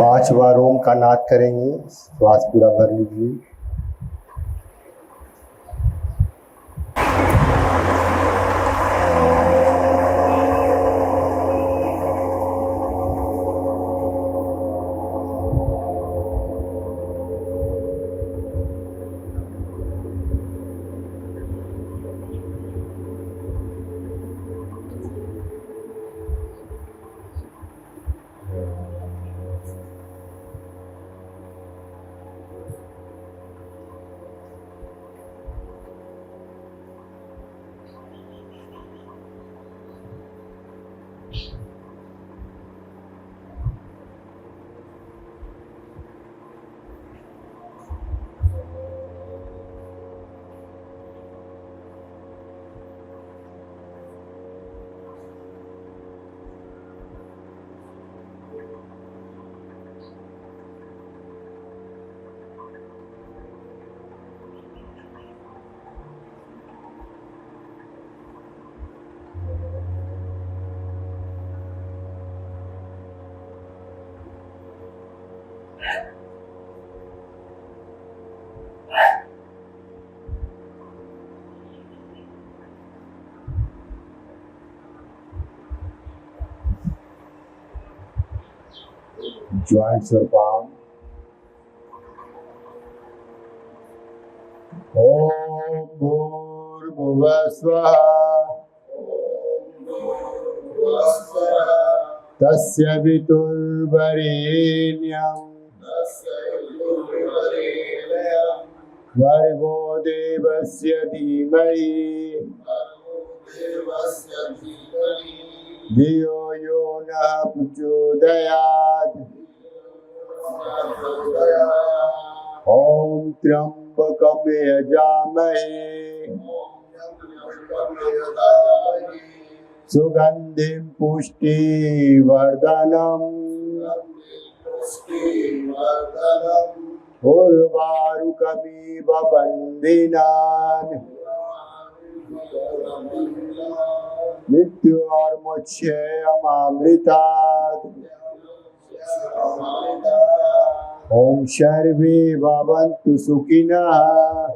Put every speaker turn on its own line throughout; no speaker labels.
5 बार ओम का नाद करेंगे। श्वास पूरा भर लीजिए। Joints or palm. Om Bhurvuvasvaha Tasya Viturvarenyam Bhargo Devasya Dhimahi Dhiyo Yo Nah Prachodayat Om Trambakam Yajamahe Sugandhim Pushti Vardhanam Urvarukamiva Bandhinan Mrityurmuchyayamamritat Om Sharve Bhavantu Sukhinah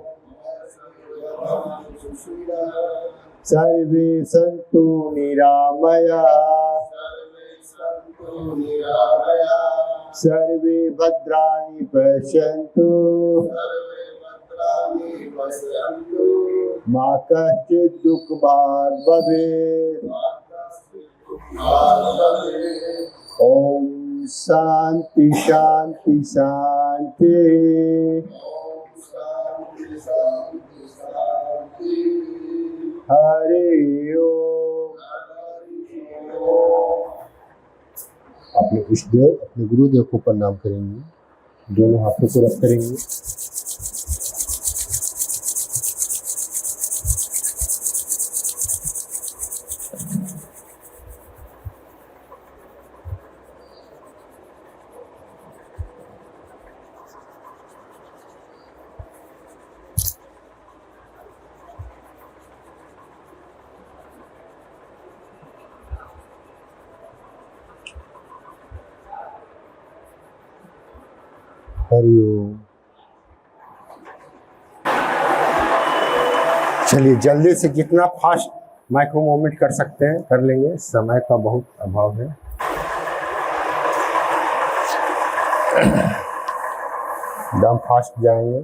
Sarve Santu Niramaya Sarve Bhadrani Pasyantu Ma Kaschid Dukh Bhag Bhavet Om Shanti Shanti Shanti Hare Om। अपने इष्टदेव अपने गुरुदेव को प्रणाम करेंगे। दोनों हाथों को रख करेंगे। हरिओम। चलिए जल्दी से जितना फास्ट माइक्रो मूवमेंट कर सकते हैं कर लेंगे, समय का बहुत अभाव है। एकदम फास्ट जाएंगे।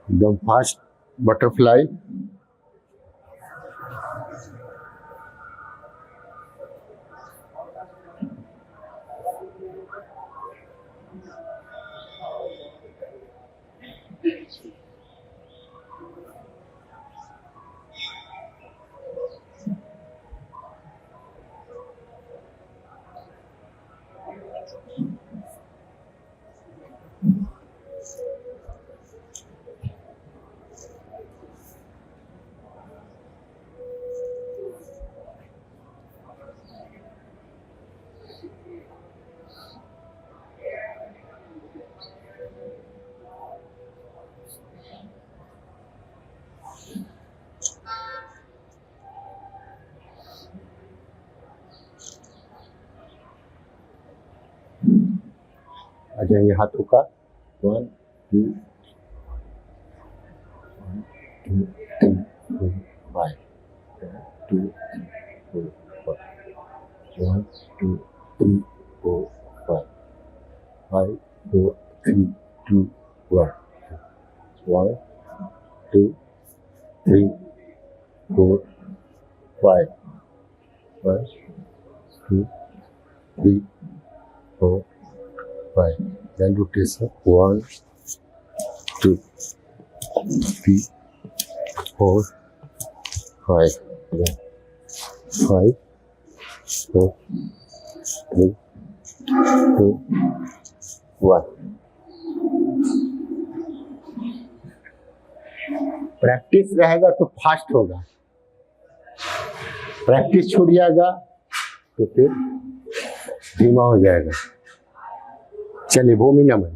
एकदम फास्ट बटरफ्लाई। आ जाएंगे हाथों का 1 2 3 4 5 2 4 1 2 3 4 5 5 4 3 2 1 1 2 3 4 5 1 2 3 4 5. Then rotation 1 2 3 4 5. Then 5 4 3 2 1. प्रैक्टिस रहेगा तो फास्ट होगा, प्रैक्टिस छूट जाएगा तो फिर धीमा हो जाएगा। चलिए भूमि नमन।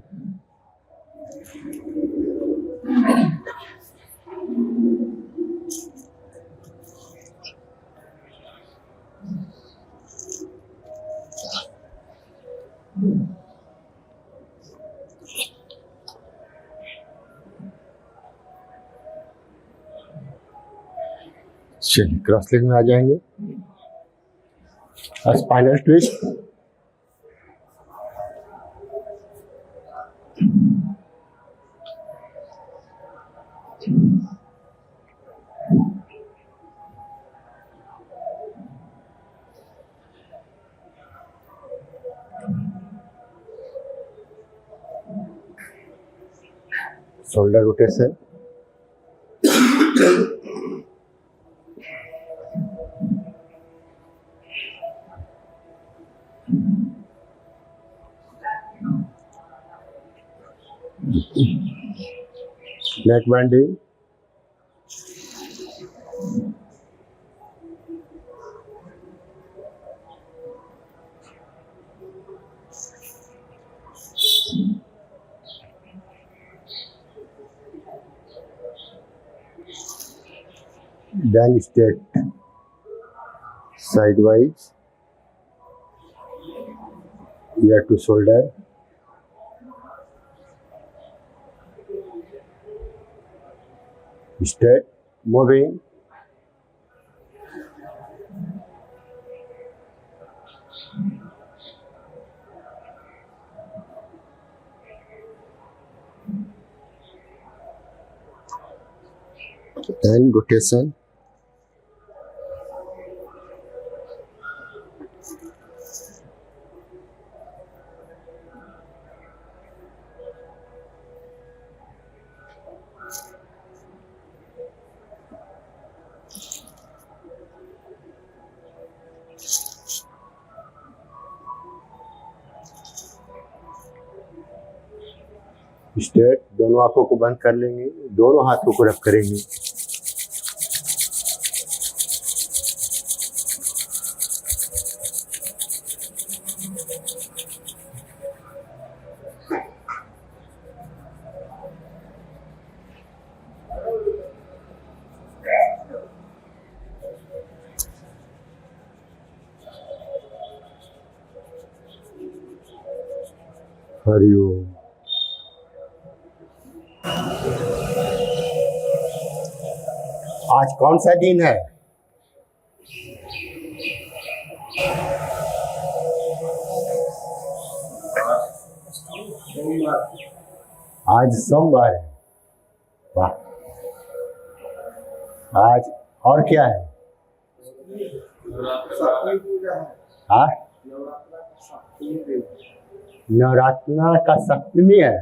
चलिए क्रॉस लेग में आ जाएंगे। Spinal twist, shoulder rotation, neck bending, then straight sidewise, ear to shoulder, straight, moving, then rotation, straight. दोनों आंखों को बंद कर लेंगे, दोनों हाथों को रब करेंगे। हरिओम। आज कौन सा दिन है? आज सोमवार है। वाह। आज और क्या है? हाँ, नवरात्र का सप्तमी है।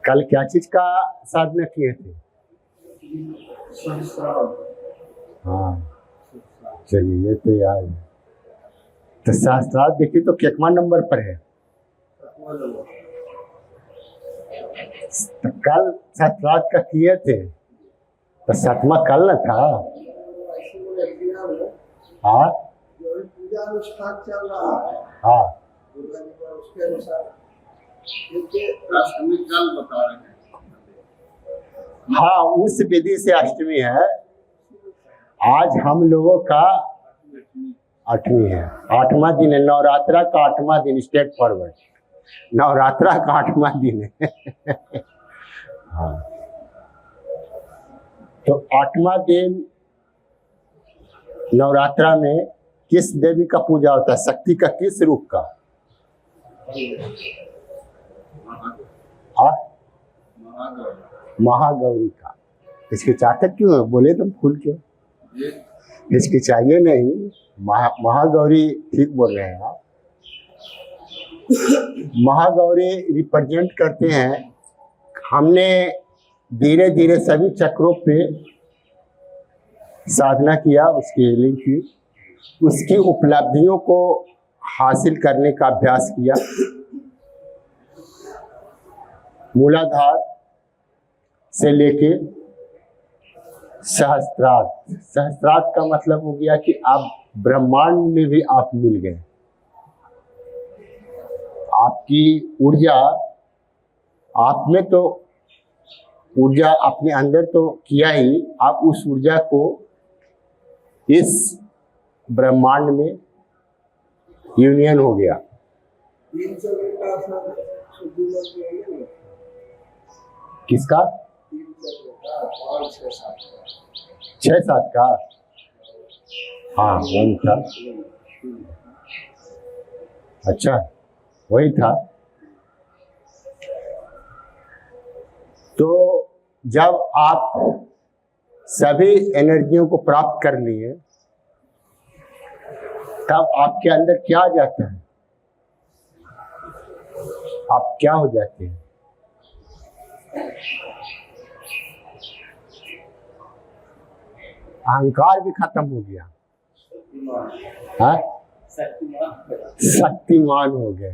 कल क्या चीज का साधना किए थे? हाँ, चलिए ये तो याद है। तो सहस्त्रार्थ देखिए तो कितना नंबर पर है? तो कल सहस्त्रार्थ का किए थे तो सातवां कल न था? हाँ
पूजा अनुष्ठान चल रहा है।
हाँ,
उसके अनुसार
अष्टमी कल बता रहे हैं।
हाँ, उस विधि से अष्टमी है। आज हम लोगों का आठवीं है, 8वां दिन है। नवरात्रा का 8वां दिन, स्ट्रेट फॉरवर्ड नवरात्रा का 8वां दिन है। हाँ, तो 8वां दिन नवरात्रा में किस देवी का पूजा होता है? शक्ति का किस रूप का? हाँ, महागौरी का। हिचकिचाहट क्यों है? बोले तुम खुल के। हिचकिचाइए नहीं, महागौरी ठीक बोल रहे हैं आप। महागौरी रिप्रेजेंट करते हैं। हमने धीरे धीरे सभी चक्रों पे साधना किया, उसकी हीलिंग की, उसकी उपलब्धियों को हासिल करने का अभ्यास किया। मूलाधार से लेके सहस्त्रार्थ। सहस्त्रार्थ का मतलब हो गया कि आप ब्रह्मांड में भी आप मिल गए। आपकी ऊर्जा, आप में तो ऊर्जा अपने अंदर तो किया ही, आप उस ऊर्जा को इस ब्रह्मांड में यूनियन हो गया।
300 का शुद्धि
किसका? 6-7 का। हाँ, वही था। अच्छा, वही था। तो जब आप सभी एनर्जियों को प्राप्त कर लिए, तब आपके अंदर क्या आ जाता है? आप क्या हो जाते हैं? अहंकार भी खत्म हो गया, हाँ? शक्तिमान हो गए।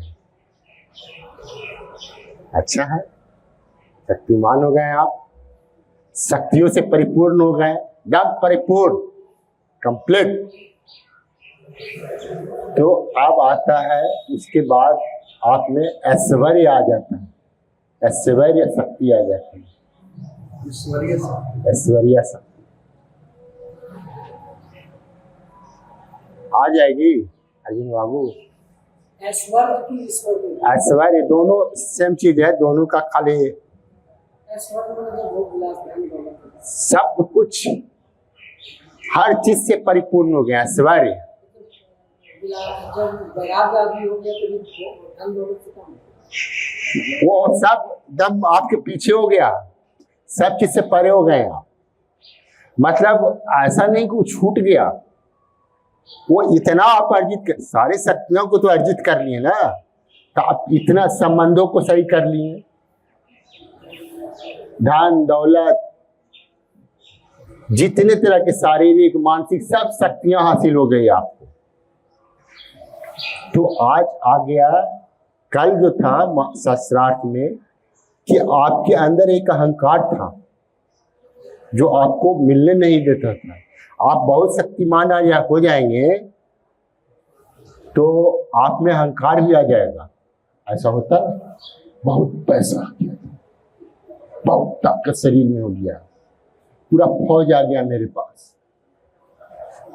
अच्छा है, शक्तिमान हो गए आप, शक्तियों से परिपूर्ण हो गए, एकदम परिपूर्ण, कंप्लीट। तो अब आता है उसके बाद आप में ऐश्वर्य आ जाता है, ऐश्वर्य शक्ति आ जाती है, ऐश्वर्य शक्ति आ जाएगी। अर्जुन बाबू,
ऐश्वर्य की ईश्वर
ऐश्वर्य दोनों सेम चीज है, दोनों का खाली
ऐश्वर्य मतलब भोग विलास धन दौलत।
सब कुछ हर चीज से परिपूर्ण हो गया ऐश्वर्य।
जब वैराग्य आदि हो गया तो धन दौलत से कम है।
वो सब दम आपके पीछे हो गया, सब चीज से परे हो गए आप। मतलब ऐसा नहीं कि वो छूट गया, वो इतना आप अर्जित कर, सारे शक्तियों को तो अर्जित कर लिए ना, तो आप इतना संबंधों को सही कर लिए, धन दौलत जितने तरह के शारीरिक मानसिक सब शक्तियां हासिल हो गई आपको। तो आज आ गया, कल जो था शास्त्रार्थ में कि आपके अंदर एक अहंकार था जो आपको मिलने नहीं देता था। आप बहुत शक्तिमान हो जाएंगे तो आप में अहंकार भी आ जाएगा। ऐसा होता, बहुत पैसा आ गया, बहुत ताकत शरीर में हो गया, पूरा फौज आ गया मेरे पास,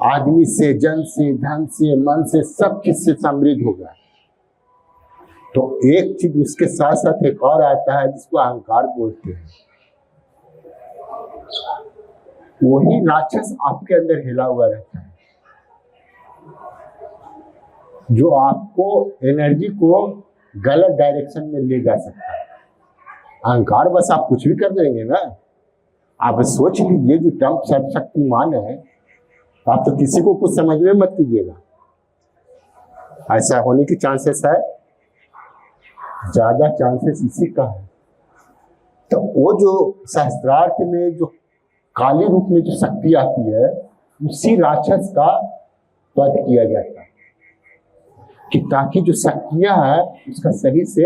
आदमी से, जन से, धन से, मन से, सब चीज से समृद्ध हो गया। तो एक चीज उसके साथ साथ एक और आता है जिसको अहंकार बोलते हैं। वही राक्षस आपके अंदर हिला हुआ रहता है, जो आपको एनर्जी को गलत डायरेक्शन में ले जा सकता है। अहंकार बस आप कुछ भी कर देंगे ना। आप सोच लीजिए कि ट्रम्प सर्वशक्तिमान है, आप तो किसी को कुछ समझ में मत कीजिएगा। ऐसा होने की चांसेस है, ज्यादा चांसेस इसी का है। तो वो जो शास्त्रार्थ में जो काली रूप में जो शक्ति आती है, उसी राक्षस का वध किया जाता है कि ताकि जो शक्तियां है उसका सही से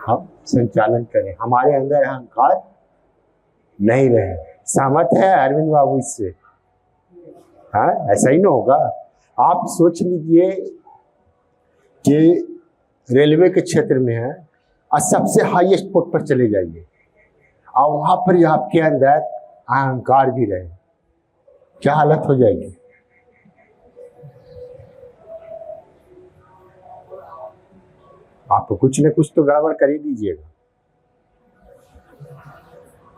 हम संचालन करें, हमारे अंदर अहंकार नहीं रहे। सहमत है अरविंद बाबू इससे? हाँ, ऐसा ही ना होगा। आप सोच लीजिए कि रेलवे के क्षेत्र में है और सबसे हाईएस्ट पोस्ट पर चले जाइए और वहां पर आपके अंदर अहंकार भी रहे, क्या हालत हो जाएगी? आप कुछ न कुछ तो गड़बड़ कर ही दीजिएगा।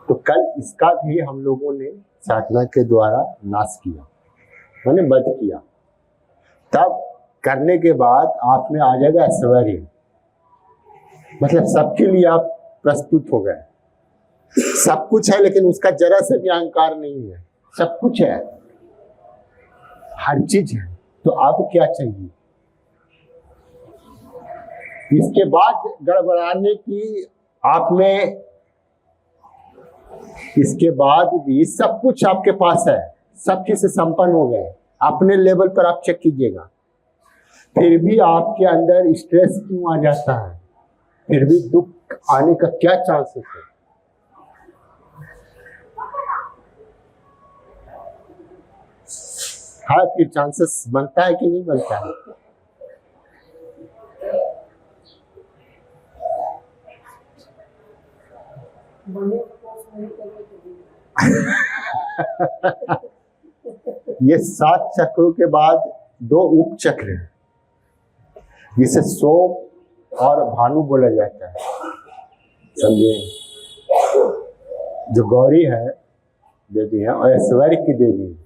तो कल इसका भी हम लोगों ने साधना के द्वारा नाश किया, मैंने वध किया। तब करने के बाद आप में आ जाएगा ऐश्वर्य, मतलब सबके लिए आप प्रस्तुत हो गए। सब कुछ है लेकिन उसका जरा से भी अहंकार नहीं है, सब कुछ है, हर चीज है। तो अब क्या चाहिए? इसके बाद गड़बड़ाने की आप में, इसके बाद भी सब कुछ आपके पास है, सब चीज से संपन्न हो गए, अपने लेवल पर आप चेक कीजिएगा, फिर भी आपके अंदर स्ट्रेस क्यों आ जाता है? फिर भी दुख आने का क्या चांसेस है? हाँ, फिर चांसेस बनता है कि नहीं बनता है? ये 7 चक्रों के बाद 2 उप चक्र हैं, जिसे सोम और भानु बोला जाता है। समझे? जो गौरी है देवी है और ऐश्वर्य की देवी है।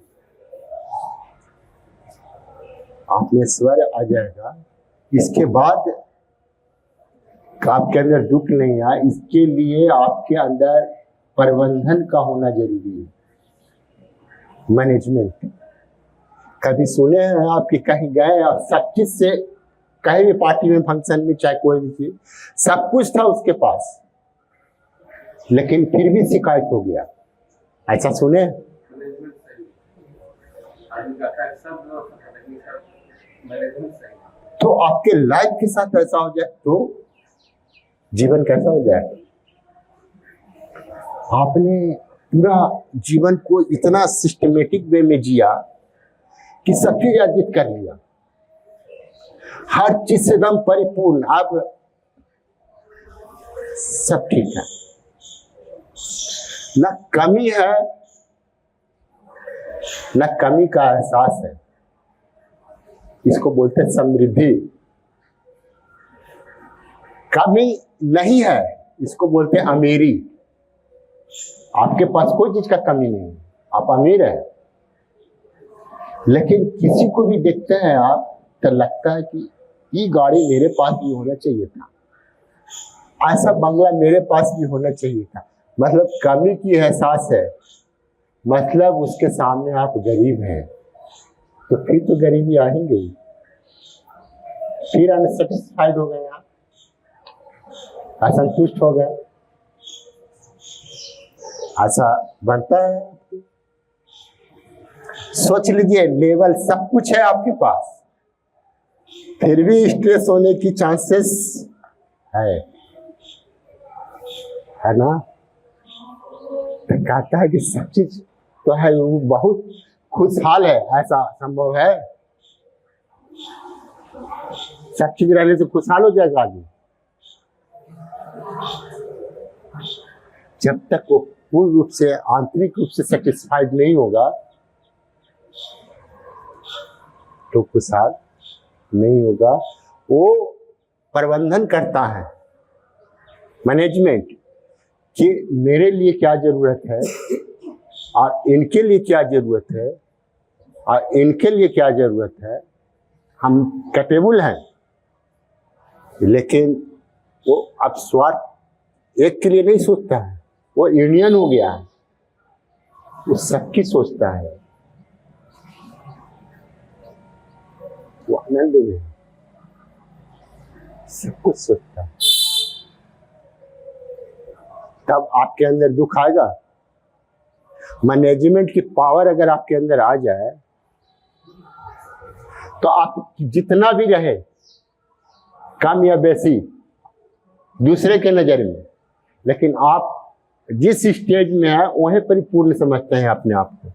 आप में ऐश्वर्य आ जाएगा, इसके बाद आपके अंदर दुख नहीं आए, इसके लिए आपके अंदर प्रबंधन का होना जरूरी है, मैनेजमेंट। कभी सुने हैं आपके कहीं गए आप सब चीज से कहीं भी पार्टी में, फंक्शन में, चाहे कोई भी चीज, सब कुछ था उसके पास, लेकिन फिर भी शिकायत हो गया। ऐसा सुने?
मैनेजमेंट सही आदमी का है, सब व्यवस्था है, लेकिन सब मैनेजमेंट सही है।
तो आपके लाइफ के साथ ऐसा हो जाए तो जीवन कैसा हो जाए? आपने पूरा जीवन को इतना सिस्टमेटिक वे में जिया कि सब चीज अर्जित कर लिया, हर चीज से एकदम परिपूर्ण, अब सब ठीक है, न कमी है न कमी का एहसास है। इसको बोलते हैं समृद्धि। कमी नहीं है, इसको बोलते हैं अमीरी। आपके पास कोई चीज का कमी नहीं है, आप अमीर हैं, लेकिन किसी को भी देखते हैं आप तो लगता है कि ये गाड़ी मेरे पास भी होना चाहिए था, ऐसा बंगला मेरे पास भी होना चाहिए था। मतलब कमी की एहसास है, मतलब उसके सामने आप गरीब हैं, तो फिर तो गरीबी आएंगे, फिर अनसेटिस्फाइड हो गए आप, असंतुष्ट हो गए, ऐसा बनता है। सोच लीजिए, लेवल सब कुछ है आपके पास, फिर भी स्ट्रेस होने की चांसेस है ना? तो कहता है कि सब चीज तो है, वो बहुत खुशहाल है, ऐसा संभव है? सब चीज रहने से खुशहाल हो जाएगा आदमी? जब तक वो पूर्ण रूप से, आंतरिक रूप से सेटिस्फाइड नहीं होगा तो खुशहाल नहीं होगा। वो प्रबंधन करता है, मैनेजमेंट, कि मेरे लिए क्या जरूरत है और इनके लिए क्या जरूरत है और इनके लिए क्या जरूरत है। हम कैपेबल हैं, लेकिन वो अब स्वार्थ एक के लिए नहीं सोचता है, वो यूनियन हो गया है, वो सबकी सोचता है, वो आनंद में सब कुछ सोचता है। तब आपके अंदर दुख आएगा। मैनेजमेंट की पावर अगर आपके अंदर आ जाए तो आप जितना भी रहे, कम या बेसी दूसरे के नजर में, लेकिन आप जिस स्टेज में है वहीं परिपूर्ण समझते हैं अपने आप को।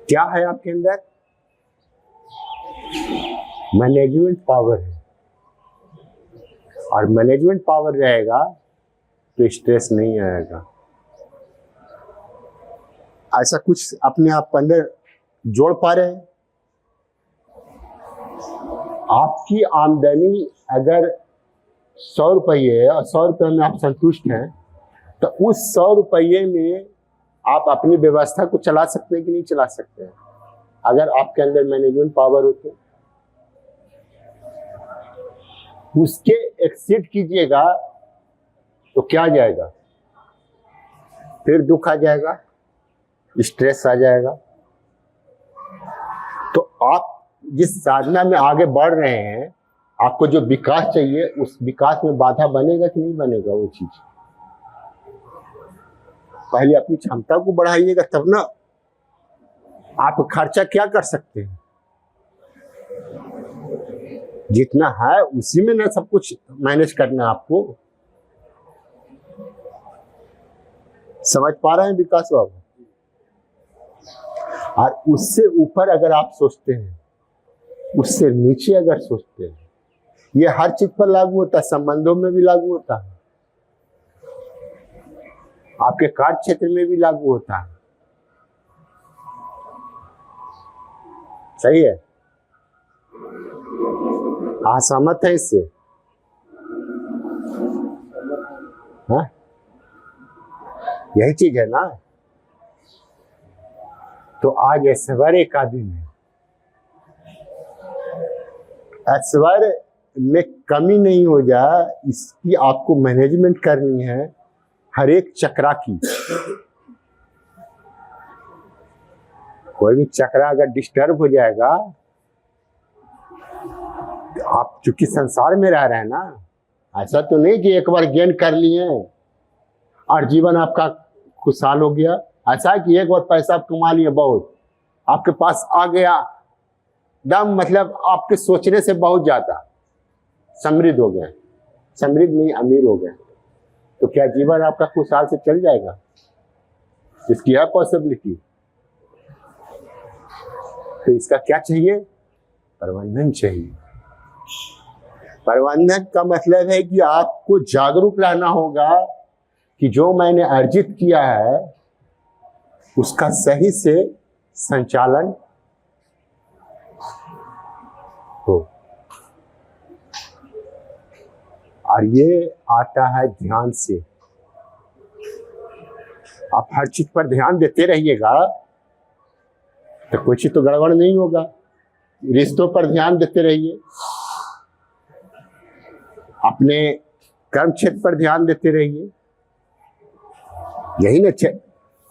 क्या है आपके अंदर? मैनेजमेंट पावर है, और मैनेजमेंट पावर रहेगा तो स्ट्रेस नहीं आएगा। ऐसा कुछ अपने आप अंदर जोड़ पा रहे हैं? आपकी आमदनी अगर 100 रुपये है और 100 रुपये में आप संतुष्ट हैं, तो उस 100 रुपये में आप अपनी व्यवस्था को चला सकते हैं कि नहीं चला सकते हैं? अगर आपके अंदर मैनेजमेंट पावर हो तो उसके एक्सीड कीजिएगा तो क्या आ जाएगा? फिर दुख आ जाएगा, स्ट्रेस आ जाएगा। तो आप जिस साधना में आगे बढ़ रहे हैं, आपको जो विकास चाहिए, उस विकास में बाधा बनेगा कि नहीं बनेगा? वो चीज पहले अपनी क्षमता को बढ़ाइएगा, तब ना आप खर्चा क्या कर सकते हैं। जितना है उसी में ना सब कुछ मैनेज करना है आपको। समझ पा रहे हैं विकास बाबू? और उससे ऊपर अगर आप सोचते हैं, उससे नीचे अगर सोचते हैं, ये हर चीज पर लागू होता है, संबंधों में भी लागू होता है, आपके कार्य क्षेत्र में भी लागू होता है। सही है? असहमत है इससे? हाँ, यही चीज है ना। तो आज ऐश्वर्य का दिन है। ऐश्वर्य में कमी नहीं हो जाए, इसकी आपको मैनेजमेंट करनी है, हर एक चक्रा की। कोई भी चक्रा अगर डिस्टर्ब हो जाएगा क्योंकि संसार में रह रहे हैं ना, ऐसा तो नहीं कि एक बार गेन कर लिए और जीवन आपका खुशहाल हो गया। ऐसा है कि एक बार पैसा आप कमा लिए, बहुत आपके पास आ गया दम, मतलब आपके सोचने से बहुत ज्यादा समृद्ध हो गए, समृद्ध नहीं अमीर हो गए, तो क्या जीवन आपका खुशहाल से चल जाएगा? इसकी है पॉसिबिलिटी। तो इसका क्या चाहिए? प्रबंधन चाहिए। प्रबंधन का मतलब है कि आपको जागरूक रहना होगा कि जो मैंने अर्जित किया है उसका सही से संचालन हो। और ये आता है ध्यान से। आप हर चीज पर ध्यान देते रहिएगा तो कुछ तो गड़बड़ नहीं होगा। रिश्तों पर ध्यान देते रहिए, अपने कर्म क्षेत्र पर ध्यान देते रहिए, यही ना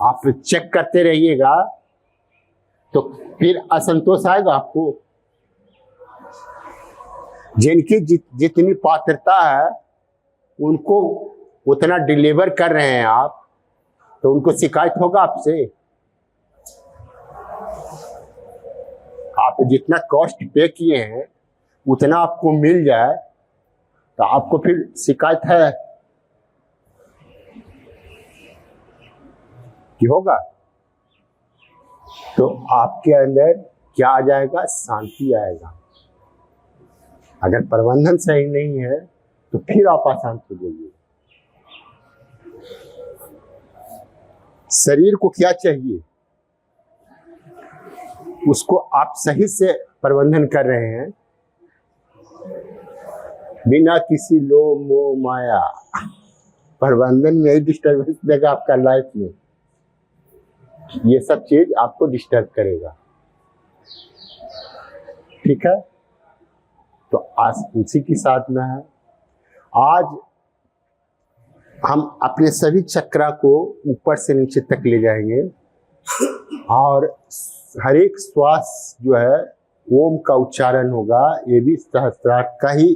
आप चेक करते रहिएगा तो फिर असंतोष आएगा आपको। जिनकी जितनी पात्रता है उनको उतना डिलीवर कर रहे हैं आप, तो उनको शिकायत होगा आपसे। आप जितना कॉस्ट पे किए हैं उतना आपको मिल जाए तो आपको फिर शिकायत है कि होगा? तो आपके अंदर क्या आ जाएगा? शांति आएगा। अगर प्रबंधन सही नहीं है तो फिर आप अशांत हो जाइए। शरीर को क्या चाहिए उसको आप सही से प्रबंधन कर रहे हैं, बिना किसी लोभ मोह माया। प्रबंधन में ही डिस्टर्बेंस देगा आपका लाइफ में, ये सब चीज आपको डिस्टर्ब करेगा। ठीक है, तो आज उसी की साधना है। आज हम अपने सभी चक्रा को ऊपर से नीचे तक ले जाएंगे और हर एक श्वास जो है ओम का उच्चारण होगा। ये भी सहस्त्रार्थ का ही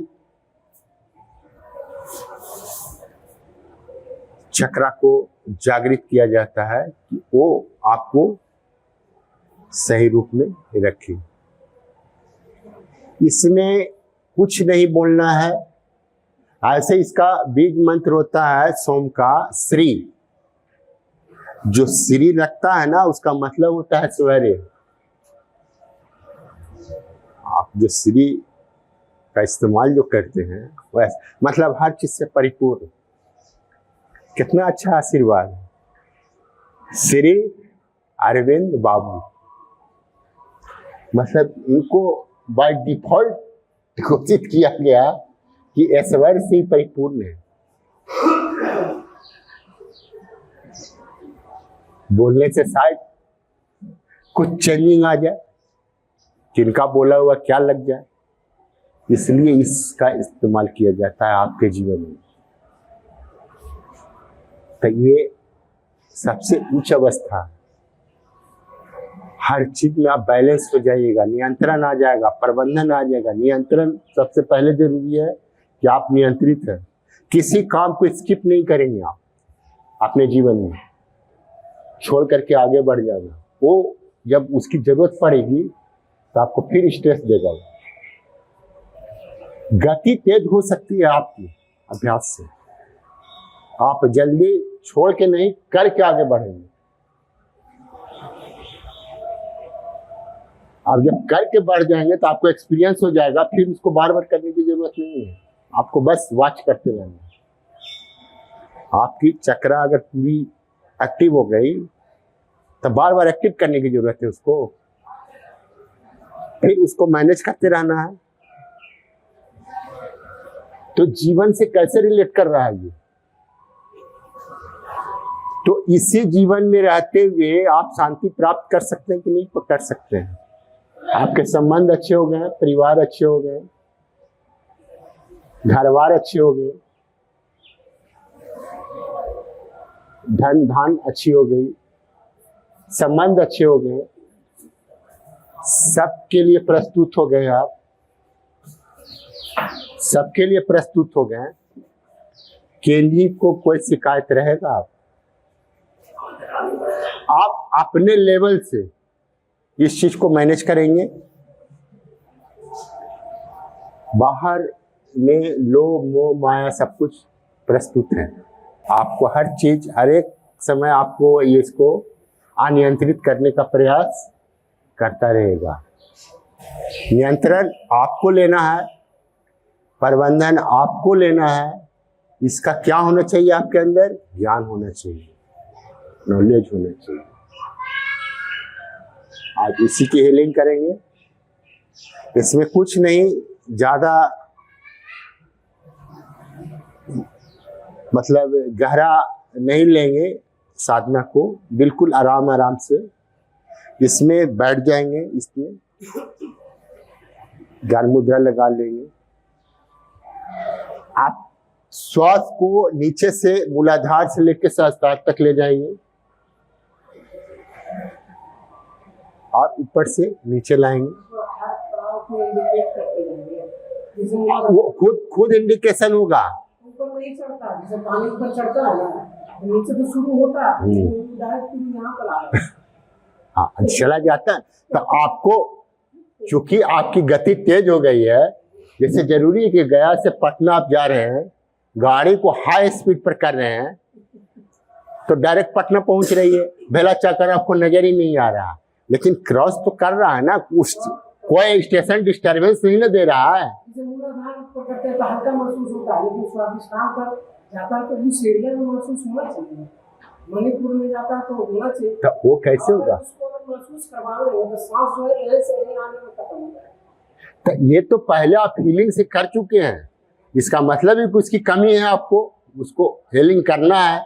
चक्रा को जागृत किया जाता है कि वो आपको सही रूप में रखे। इसमें कुछ नहीं बोलना है, ऐसे इसका बीज मंत्र होता है सोम का श्री। जो श्री लगता है ना उसका मतलब होता है सवेरे। आप जो श्री का इस्तेमाल जो करते हैं वैसे मतलब हर चीज से परिपूर्ण। कितना अच्छा आशीर्वाद है। श्री अरविंद बाबू, मतलब इनको बाय डिफॉल्ट घोषित किया गया कि ऐश्वर्य से परिपूर्ण है। बोलने से शायद कुछ चेंजिंग आ जाए, जिनका बोला हुआ क्या लग जाए, इसलिए इसका इस्तेमाल किया जाता है आपके जीवन में। तो ये सबसे उच्च अवस्था है। हर चीज में आप बैलेंस हो जाइएगा, नियंत्रण आ जाएगा, प्रबंधन आ जाएगा। नियंत्रण सबसे पहले जरूरी है कि आप नियंत्रित हैं। किसी काम को स्किप नहीं करेंगे आप अपने जीवन में, छोड़ करके आगे बढ़ जाना। वो जब उसकी जरूरत पड़ेगी तो आपको फिर स्ट्रेस देगा। गति तेज हो सकती है आपकी अभ्यास से। आप जल्दी छोड़ के नहीं, करके आगे बढ़ेंगे। आप जब करके बढ़ जाएंगे तो आपको एक्सपीरियंस हो जाएगा, फिर उसको बार बार करने की जरूरत नहीं है। आपको बस वॉच करते रहना। आपकी चक्रा अगर पूरी एक्टिव हो गई तो बार बार एक्टिव करने की जरूरत है उसको, फिर उसको मैनेज करते रहना है। तो जीवन से कैसे रिलेट कर रहा है ये? तो इसी जीवन में रहते हुए आप शांति प्राप्त कर सकते हैं कि नहीं कर सकते हैं? आपके संबंध अच्छे हो गए, परिवार अच्छे हो गए, घरवार अच्छे हो गए, धन धान अच्छी हो गई, संबंध अच्छे हो गए, सबके लिए प्रस्तुत हो गए आप, सबके लिए प्रस्तुत हो गए। किन्हीं को कोई शिकायत रहेगा? आप अपने लेवल से इस चीज को मैनेज करेंगे। बाहर में लोभ मोह माया सब कुछ प्रस्तुत है। आपको हर चीज हर एक समय आपको इसको अनियंत्रित करने का प्रयास करता रहेगा। नियंत्रण आपको लेना है, प्रबंधन आपको लेना है। इसका क्या होना चाहिए? आपके अंदर ज्ञान होना चाहिए, नॉलेज होना चाहिए। आज इसी की हीलिंग करेंगे। इसमें कुछ नहीं ज्यादा मतलब गहरा नहीं लेंगे साधना को, बिल्कुल आराम आराम से इसमें बैठ जाएंगे। इसमें ज्ञान मुद्रा लगा लेंगे। आप श्वास को नीचे से मूलाधार से लेकर सहस्त्रार तक ले जाएंगे और ऊपर से नीचे लाएंगे। वो खुद इंडिकेशन होगा।
ऊपर नहीं चढ़ता, जैसे पानी ऊपर चढ़ता है ना, नीचे तो शुरू होता है, डायरेक्ट यहाँ पर आ रहा है।
हाँ, चला जाता है। तो आपको चूंकि आपकी गति तेज हो गई है, जैसे जरूरी है कि गया से पटना आप जा रहे हैं, गाड़ी को हाई स्पीड पर कर रहे हैं तो डायरेक्ट पटना पहुंच रही है। बेला चक्कर आपको नजर ही नहीं आ रहा, लेकिन क्रॉस तो कर रहा है ना, उस कोई स्टेशन डिस्टर्बेंस नहीं ना दे रहा है।
मूलाधार ऊपर करते हैं तो हल्का महसूस होता है, लेकिन स्वादिष्टान पर जाता है तो उस एरिया में महसूस होना चाहिए। मणिपुर में जाता है तो होना चाहिए।
तो वो कैसे होगा?
उसको अगर महसूस करवा रहे हैं तो सांस जो है एल से एल आने में खत्म हो जाएगा।
तो ये तो पहले आप हीलिंग से कर चुके हैं। इसका मतलब ही कि उसकी कमी है, आपको उसको हीलिंग करना है।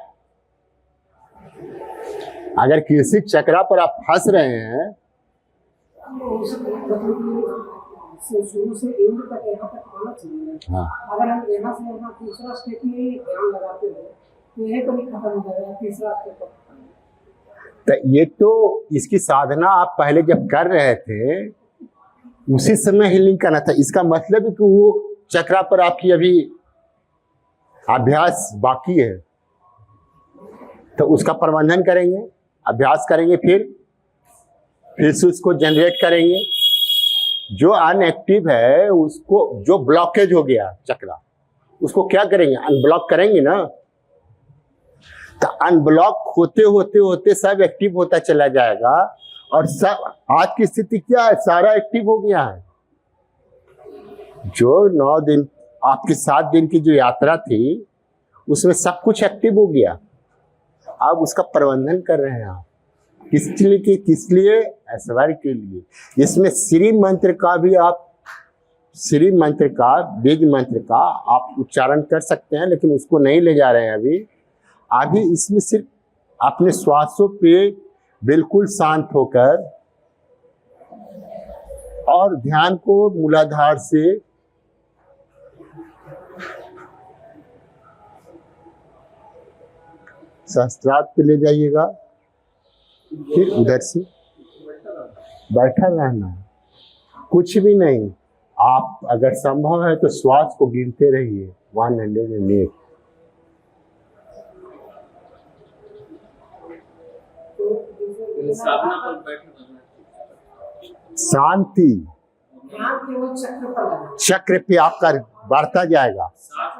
अगर किसी चक्रा पर आप फंस रहे हैं,
शुरू से एंड तक यहाँ तक आना चाहिए।
हाँ,
अगर हम यहाँ से यहाँ तीसरा स्टेप में ध्यान लगाते हैं तो यही पर खत्म हो जाएगा, तीसरा स्टेप पर।
तो ये तो इसकी साधना आप पहले जब कर रहे थे उसी समय हीलिंग करना था। इसका मतलब है कि वो चक्रा पर आपकी अभी अभ्यास बाकी है, तो उसका प्रबंधन करेंगे, अभ्यास करेंगे, फिर से उसको जनरेट करेंगे। जो अनएक्टिव है उसको, जो ब्लॉकेज हो गया चक्रा, उसको क्या करेंगे? अनब्लॉक करेंगे ना। तो अनब्लॉक होते होते होते सब एक्टिव होता चला जाएगा। और सब आज की स्थिति क्या है? सारा एक्टिव हो गया है। जो 9 दिन आपकी 7 दिन की जो यात्रा थी उसमें सब कुछ एक्टिव हो गया। अब उसका प्रबंधन कर रहे हैं आप। किस लिए? ऐश्वर्य के लिए। इसमें श्री मंत्र का भी आप, श्री मंत्र का, बीज मंत्र का आप उच्चारण कर सकते हैं, लेकिन उसको नहीं ले जा रहे हैं अभी इसमें सिर्फ अपने श्वासों पे बिल्कुल शांत होकर और ध्यान को मूलाधार से सहस्त्रार पे ले जाइएगा, फिर उधर से बैठा रहना है, कुछ भी नहीं। आप अगर संभव है तो श्वास को गिनते रहिए 108।
साधना पर बैठना,
शांति
ध्यान केवल चक्र पर लगा,
चक्र पे आपका बढ़ता जाएगा।
सांस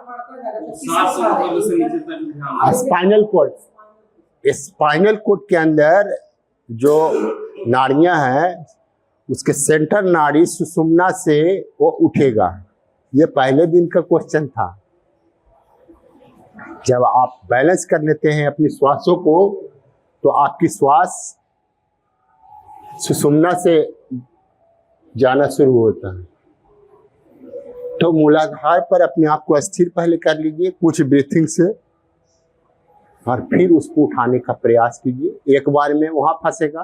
ऊपर से नीचे तक ध्यान।
स्पाइनल कोड के अंदर जो नाड़ियां हैं, उसके सेंटर नाड़ी सुषुम्ना से वो उठेगा। ये पहले दिन का क्वेश्चन था। जब आप बैलेंस कर लेते हैं अपनी श्वासों को, तो आपकी श्वास सुषुम्ना से जाना शुरू होता है। तो मूलाधार पर अपने आप को स्थिर पहले कर लीजिए कुछ ब्रीथिंग से, और फिर उसको उठाने का प्रयास कीजिए। एक बार में वहां फंसेगा,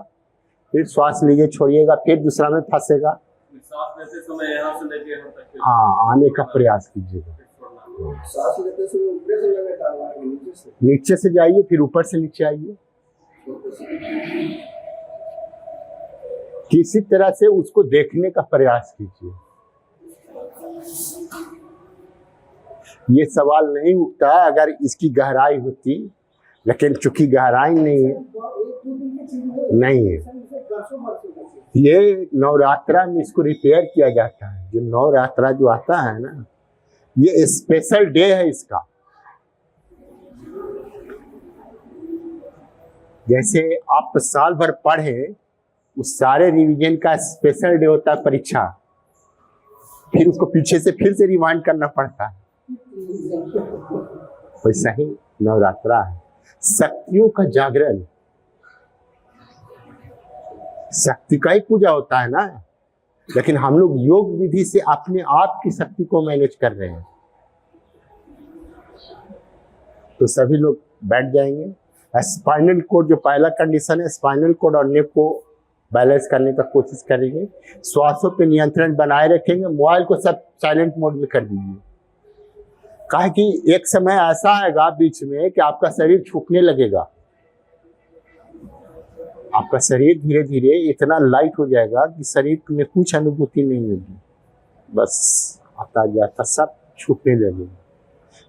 फिर श्वास लीजिए, छोड़िएगा, फिर दूसरा में फंसेगा।
सांस लेते समय यहाँ से लेके यहाँ तक
हाँ, आने का प्रयास कीजिएगा।
सांस लेते समय ऊपर से लगातार
नीचे से जाइए, फिर ऊपर से नीचे आइए। किसी तरह से उसको देखने का प्रयास कीजिए। ये सवाल नहीं उठता अगर इसकी गहराई होती, लेकिन चूंकि गहराई नहीं है, नहीं है। ये नवरात्रा में इसको रिपेयर किया जाता है। जो नवरात्रा जो आता है ना, ये स्पेशल डे है इसका। जैसे आप साल भर पढ़े, उस सारे रिवीजन का स्पेशल डे होता है परीक्षा, फिर उसको पीछे से फिर से रिवाइंड करना पड़ता है। वैसा ही नवरात्रा है, शक्तियों का जागरण, शक्ति का ही पूजा होता है ना। लेकिन हम लोग योग विधि से अपने आप की शक्ति को मैनेज कर रहे हैं। तो सभी लोग बैठ जाएंगे। स्पाइनल कोड जो पहला कंडीशन है, स्पाइनल कोड और नेक को बैलेंस करने का कोशिश करेंगे। श्वासों पे नियंत्रण बनाए रखेंगे। मोबाइल को सब साइलेंट मोड में कर दीजिए। कहा कि एक समय ऐसा आएगा बीच में कि आपका शरीर छूटने लगेगा। आपका शरीर धीरे धीरे इतना लाइट हो जाएगा कि शरीर में कुछ अनुभूति नहीं होगी, बस आता जाता सब छूटने लगेगा।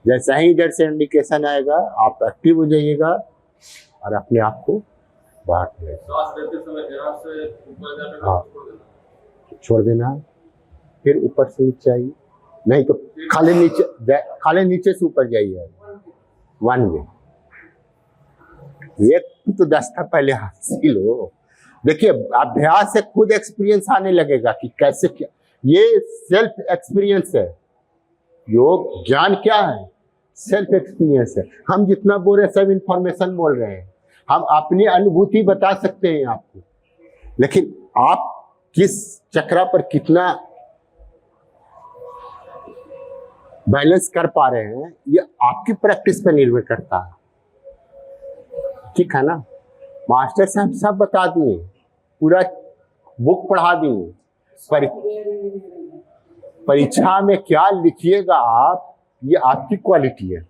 जैसा ही इधर से इंडिकेशन आएगा, आप एक्टिव हो जाइएगा और अपने आप को बाहर ले
सांस लेते समय ध्यान से ऊपर जाकर
हाँ।
छोड़ देना।
छोड़ देना, फिर ऊपर से नीचे आइए, नहीं तो खाली नीचे से ऊपर जाइए। वन वे, एक तो दस्ता पहले हासिल हो। देखिए, अभ्यास से खुद एक्सपीरियंस आने लगेगा कि कैसे क्या। ये सेल्फ एक्सपीरियंस है। योग ज्ञान क्या है? सेल्फ एक्सपीरियंस है। हम जितना बोल रहे हैं सब इंफॉर्मेशन बोल रहे हैं, हम अपनी अनुभूति बता सकते हैं आपको, लेकिन आप किस चक्रा पर कितना बैलेंस कर पा रहे हैं, ये आपकी प्रैक्टिस पर निर्भर करता है। ठीक है ना? मास्टर साहब सब बता दिए, पूरा बुक पढ़ा दिए। परीक्षा में क्या लिखिएगा आप, ये आपकी क्वालिटी है।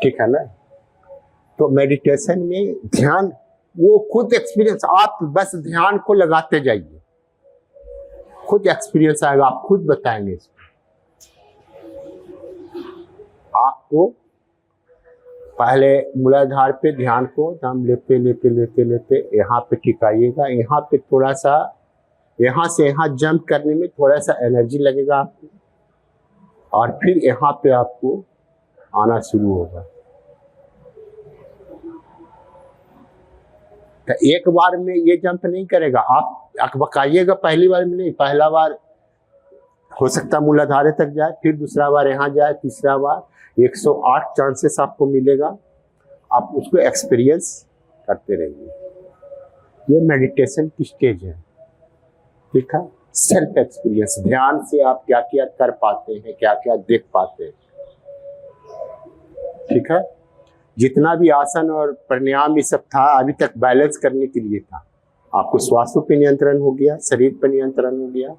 ठीक है ना? तो मेडिटेशन में ध्यान, वो खुद एक्सपीरियंस, आप बस ध्यान को लगाते जाइए, खुद एक्सपीरियंस आएगा, आप खुद बताएंगे इसको। आपको पहले मूलाधार पे ध्यान को दम लेते लेते लेते लेते यहाँ पे टिकाइएगा। यहाँ पे थोड़ा सा, यहाँ से यहाँ जंप करने में थोड़ा सा एनर्जी लगेगा आपको, और फिर यहाँ पे आपको आना शुरू होगा। तो एक बार में ये जंप नहीं करेगा, आप अकबकाइएगा पहली बार में नहीं। पहला बार हो सकता मूलाधार तक जाए, फिर दूसरा बार यहाँ जाए, तीसरा बार 108 चांसेस आपको मिलेगा। आप उसको एक्सपीरियंस करते रहिए। ये मेडिटेशन की स्टेज है। ठीक है? सेल्फ एक्सपीरियंस, ध्यान से आप क्या क्या कर पाते हैं, क्या क्या देख पाते हैं। ठीक है? जितना भी आसन और प्राणायाम ये सब था, अभी तक बैलेंस करने के लिए था। आपको श्वासों पे नियंत्रण हो गया, शरीर पे नियंत्रण हो गया।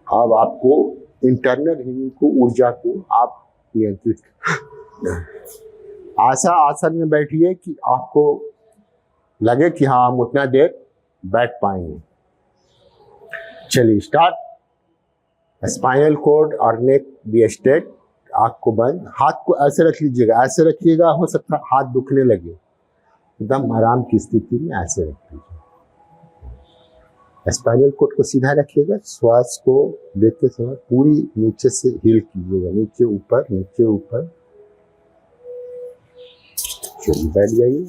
अब आपको इंटरनल हीलिंग को, ऊर्जा को आप नियंत्रित। ऐसा आसन में बैठिए कि आपको लगे कि हाँ, हम उतना देर बैठ पाएंगे। चलिए स्टार्ट। स्पाइनल कोड और नेक बी स्ट्रेट, आँख को बंद, हाथ को ऐसे रख लीजिएगा, ऐसे रखिएगा। हो सकता है हाथ दुखने लगे, एकदम आराम की स्थिति में ऐसे रख लीजिए। स्पाइनल कोड को सीधा रखिएगा। श्वास को लेते समय पूरी नीचे से हील कीजिएगा, नीचे ऊपर, नीचे ऊपर। चलिए बैठ जाइए।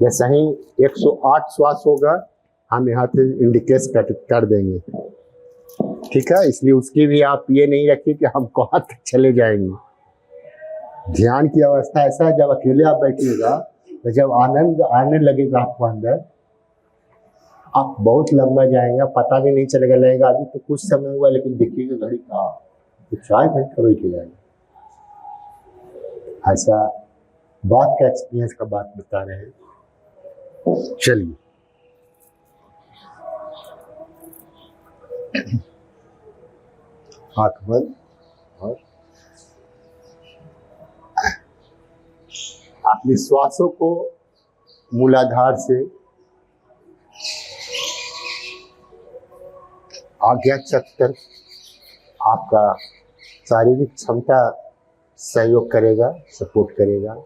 जैसा ही 108 श्वास होगा, हम यहाँ से इंडिकेट कर देंगे। ठीक है? इसलिए उसकी भी आप ये नहीं रखिए कि हम कहाँ तक चले जाएंगे। ध्यान की अवस्था ऐसा है, जब अकेले आप बैठिएगा तो जब आनंद आने लगेगा आपको अंदर, आप बहुत लंबा जाएंगे, पता भी नहीं चलेगा। लगेगा अभी तो कुछ समय हुआ, लेकिन देखिएगा घड़ी का तो 4 घंटे बैठ जाएगा। ऐसा बात का एक्सपीरियंस का बात बता रहे हैं। चलिए हाथ बंद और अपने श्वासों को मूलाधार से आज्ञा चक्र आपका शारीरिक क्षमता सहयोग करेगा, सपोर्ट करेगा।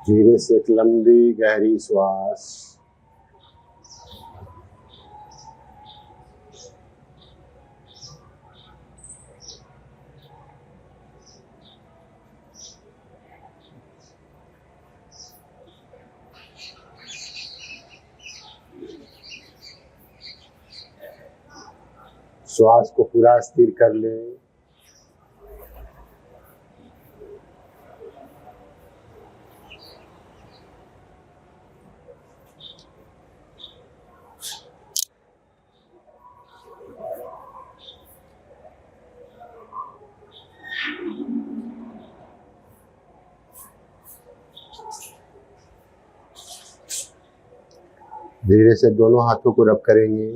धीरे से एक लंबी गहरी श्वास। श्वास को पूरा स्थिर कर लें। धीरे से दोनों हाथों को रब करेंगे।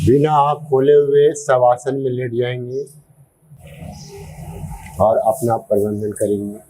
बिना आँख खोले हुए शवासन में लेट जाएंगे और अपना प्रबंधन करेंगे।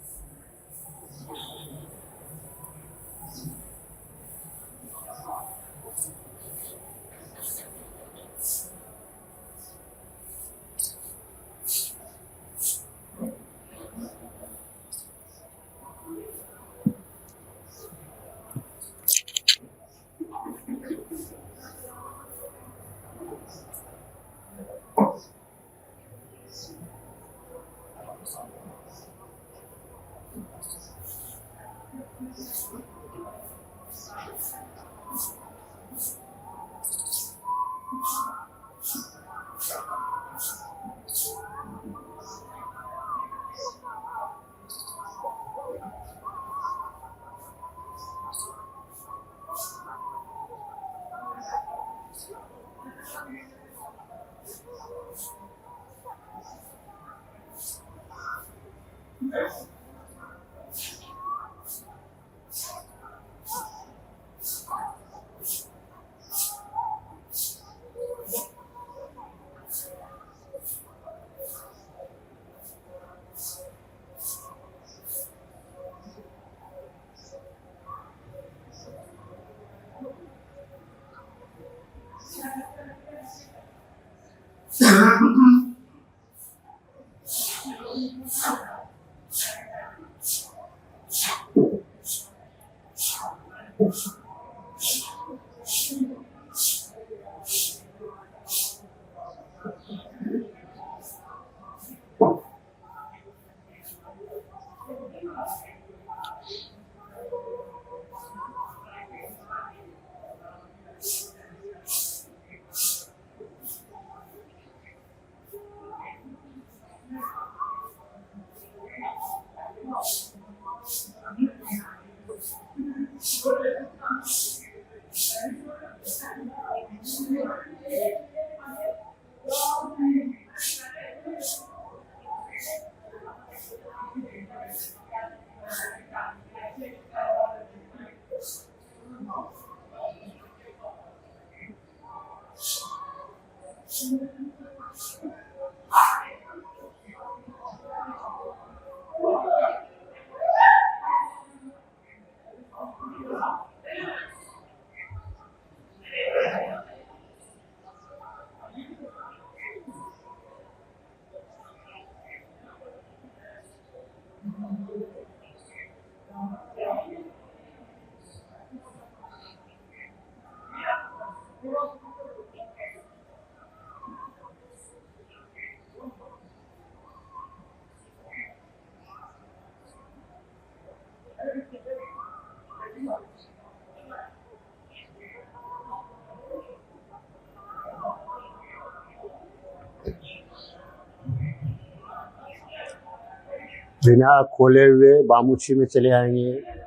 बिना खोले हुए बामुची में चले आएंगे।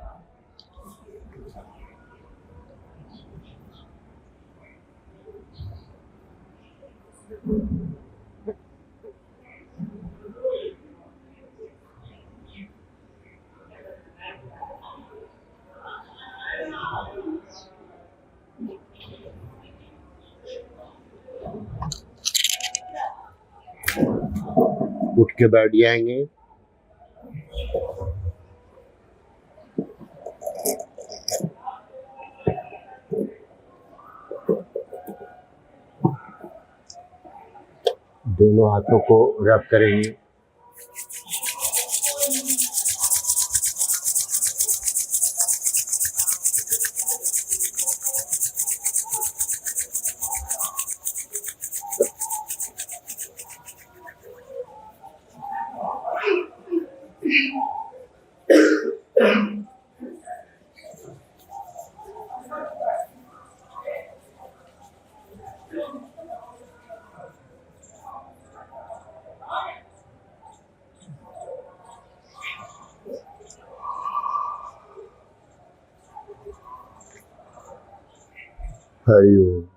उठ के बैठ जाएंगे। दोनों हाथों को रब करेंगे। हरि ओम।